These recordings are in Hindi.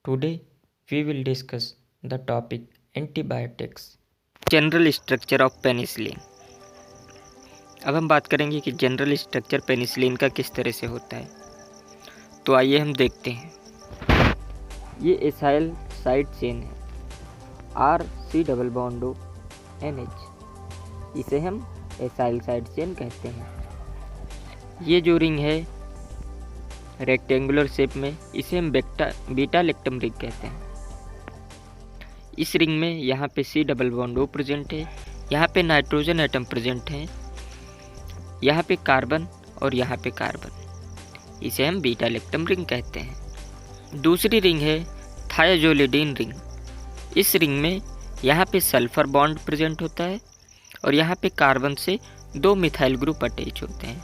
Today we will discuss the topic antibiotics. General structure of penicillin. अब हम बात करेंगे कि जनरल स्ट्रक्चर पेनिसिलिन का किस तरह से होता है। तो आइए हम देखते हैं। ये एसाइल साइड चेन है, RC+NH, इसे हम एसाइल साइड चेन कहते हैं। ये जो रिंग है रेक्टेंगुलर शेप में, इसे हम बीटा लेक्टम रिंग कहते हैं। इस रिंग में यहाँ पे C+O प्रेजेंट है, यहाँ पे नाइट्रोजन एटम प्रेजेंट है, यहाँ पे कार्बन और यहाँ पे कार्बन, इसे हम बीटा लेक्टम रिंग कहते हैं। दूसरी रिंग है थायाजोलिडीन रिंग। इस रिंग में यहाँ पे सल्फर बॉन्ड प्रेजेंट होता है और यहाँ पे कार्बन से 2 मिथाइल ग्रुप अटैच होते हैं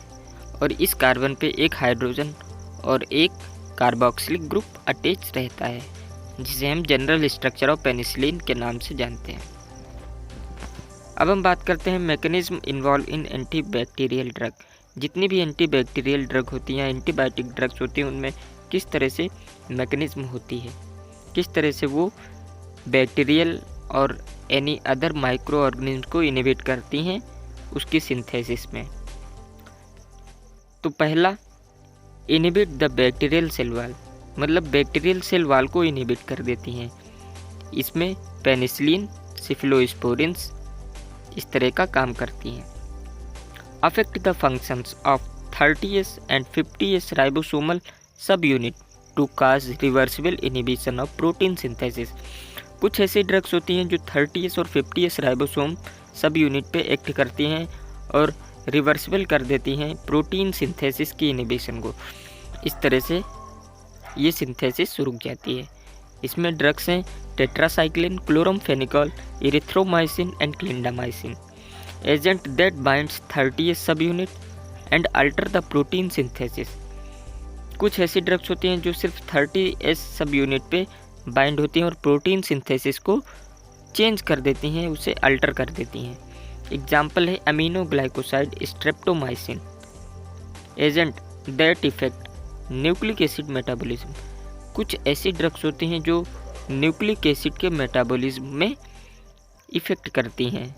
और इस कार्बन पे एक हाइड्रोजन और एक कार्बोक्सिलिक ग्रुप अटैच रहता है, जिसे हम जनरल स्ट्रक्चर ऑफ पेनिसिलिन के नाम से जानते हैं। अब हम बात करते हैं mechanism involve in antibacterial drug. जितनी भी एंटीबैक्टीरियल ड्रग होती हैं, एंटीबायोटिक ड्रग्स होती हैं, उनमें किस तरह से मैकेनिज्म होती है, किस तरह से वो बैक्टीरियल और एनी अदर माइक्रो ऑर्गेनिज्म को इनहिबिट करती हैं उसकी सिंथेसिस में। तो पहला, inhibit the bacterial cell wall, मतलब बैक्टीरियल सेल वॉल को इनहिबिट कर देती हैं। इसमें पेनिसिलिन, सिफिलोस्पोरिन्स इस तरह का काम करती हैं। Affect the functions of 30S and 50S ribosomal sub unit to cause reversible inhibition of protein synthesis. कुछ ऐसी ड्रग्स होती हैं जो 30S और 50S राइबोसोम सब यूनिट पे एक्ट करती हैं और रिवर्सिबल कर देती हैं प्रोटीन सिंथेसिस की इनहिबिशन को। इस तरह से ये सिंथेसिस रुक जाती है। इसमें ड्रग्स हैं tetracycline, chloramphenicol, erythromycin and clindamycin. Agent that binds 30S subunit and alter the protein synthesis. कुछ ऐसी ड्रग्स होती हैं जो सिर्फ 30S सब यूनिट पे बाइंड होती हैं और प्रोटीन सिंथेसिस को चेंज कर देती हैं, उसे अल्टर कर देती हैं। एग्जाम्पल है aminoglycoside streptomycin. Agent that effect nucleic acid metabolism. कुछ ऐसी ड्रग्स होती हैं जो न्यूक्लिक एसिड के मेटाबॉलिज्म में इफेक्ट करती हैं।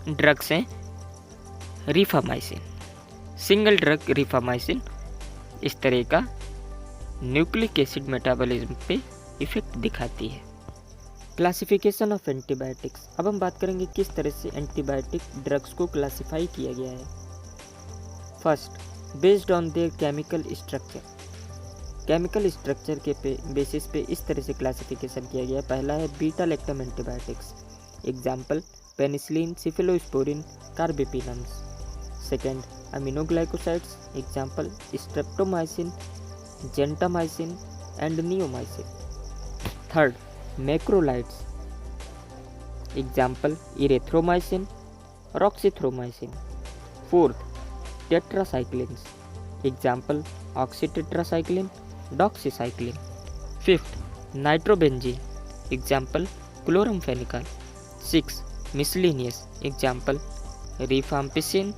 ड्रग्स हैं रिफामाइसिन। सिंगल ड्रग रिफामाइसिन इस तरह का न्यूक्लिक एसिड मेटाबॉलिज्म पे इफेक्ट दिखाती है। Classification of antibiotics. अब हम बात करेंगे किस तरह से एंटीबायोटिक ड्रग्स को क्लासिफाई किया गया है। First, based on their chemical structure. Chemical structure के बेसिस पे इस तरह से क्लासिफिकेशन किया गया है। पहला है beta lactam antibiotics. Example penicillin, cephalosporin, carbapenems. Second, aminoglycosides. Example streptomycin, gentamicin and neomycin. Third, macrolides. Example erythromycin, roxithromycin. Fourth, tetracyclines. Example oxytetracycline, doxycycline. Fifth, nitrobenzene. Example chloramphenicol. Six, miscellaneous. Example rifampicin,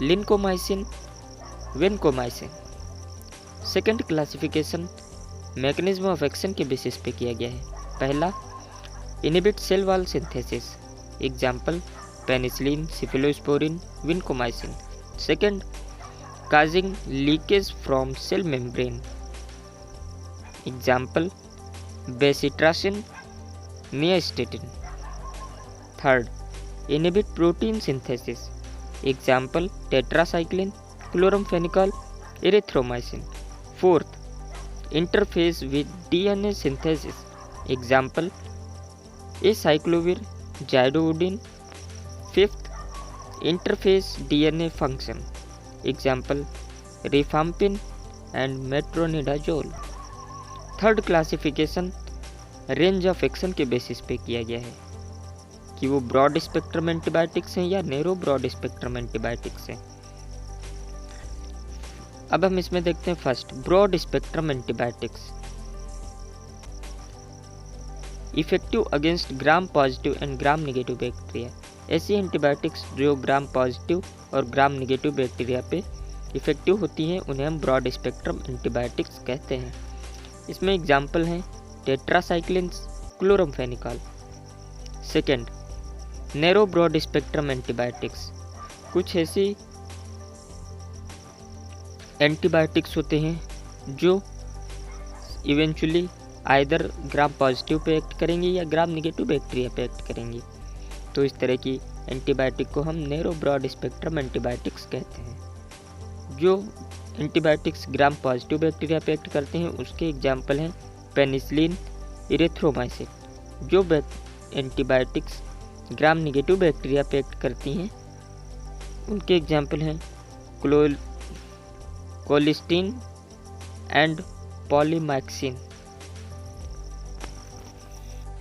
lincomycin, vancomycin. Second classification mechanism of action के बेसिस पे किया गया है। पहला, inhibit cell wall synthesis. Example penicillin, cephalosporin, vancomycin. Second, causing leakage from cell membrane. Example bacitracin, nystatin. Third, inhibit protein synthesis. Example tetracycline, chloramphenicol, erythromycin. Fourth, interface with DNA synthesis. Example acyclovir, zidovudine. Fifth, interface DNA function. Example rifampin and metronidazole. Third classification range of action के बेसिस पे किया गया है कि वो ब्रॉड स्पेक्ट्रम एंटीबायोटिक्स हैं या नैरो ब्रॉड स्पेक्ट्रम एंटीबायोटिक्स हैं। अब हम इसमें देखते हैं first, broad spectrum antibiotics. Effective against gram positive and gram negative bacteria. ऐसी एंटीबायोटिक्स जो ग्राम पॉजिटिव और ग्राम नेगेटिव बैक्टीरिया पे इफ़ेक्टिव होती हैं उन्हें हम ब्रॉड स्पेक्ट्रम एंटीबायोटिक्स कहते हैं। इसमें एग्जाम्पल हैं tetracycline, chloramphenicol. Second, narrow broad spectrum antibiotics. कुछ ऐसी एंटीबायोटिक्स होते हैं जो इवेंचुअली आइदर ग्राम पॉजिटिव पे एक्ट करेंगी या ग्राम निगेटिव बैक्टीरिया पे एक्ट करेंगी। तो इस तरह की एंटीबायोटिक को हम नैरो ब्रॉड स्पेक्ट्रम एंटीबायोटिक्स कहते हैं। जो एंटीबायोटिक्स ग्राम पॉजिटिव बैक्टीरिया पे एक्ट करते हैं उसके एग्जाम्पल हैं पेनिसिलिन, इरेथ्रोमाइसिन। जो एंटीबायोटिक्स ग्राम निगेटिव बैक्टीरिया पे एक्ट करती हैं उनके एग्जाम्पल हैं कोलिस्टीन एंड पॉलीमैक्सिन।